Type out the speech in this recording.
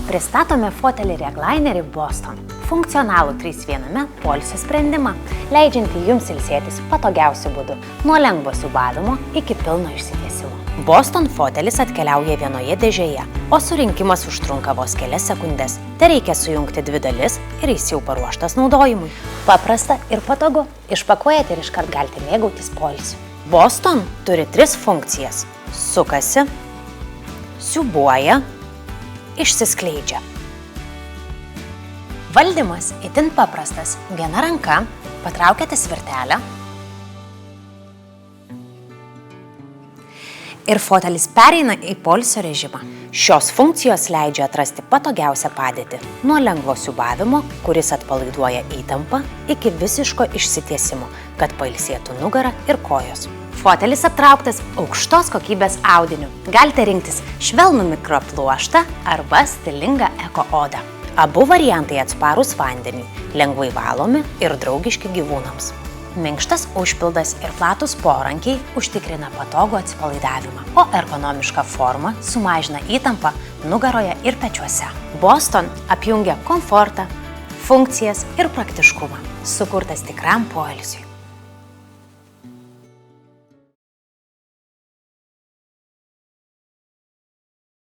Pristatome fotelį Reclinerį Boston. Funkcionalų 3-1 poilsio sprendimą, leidžiantį jums ilsėtis patogiausiu būdu, nuo lengvo siūbavimo iki pilno išsitiesimo. Boston fotelis atkeliauja vienoje dėžėje, o surinkimas užtrunka vos kelias sekundės. Tereikia sujungti 2 dalis ir jis jau paruoštas naudojimui. Paprasta ir patogu. Išpakuojate ir iškart galite mėgautis poilsiu. Boston turi 3 funkcijas. Sukasi, siūbuoja, išsiskleidžia. Valdymas itin paprastas. Viena ranka patraukiate svirtelę ir fotelis pereina į poilsio režimą. Šios funkcijos leidžia atrasti patogiausią padėtį, nuo lengvo siūbavimo, kuris atpalaiduoja įtampą, iki visiško išsitiesimo, kad pailsėtų nugara ir kojos. Fotelis aptrauktas aukštos kokybės audiniu. Galite rinktis švelnų mikropluoštą arba stilingą eko odą. Abu variantai atsparūs vandeniui, lengvai valomi ir draugiški gyvūnams. Minkštas užpildas ir platūs porankiai užtikrina patogų atsipalaidavimą, o ergonomiška forma sumažina įtampą nugaroje ir pečiuose. Boston apjungia komfortą, funkcijas ir praktiškumą, sukurtas tikram poilsiui.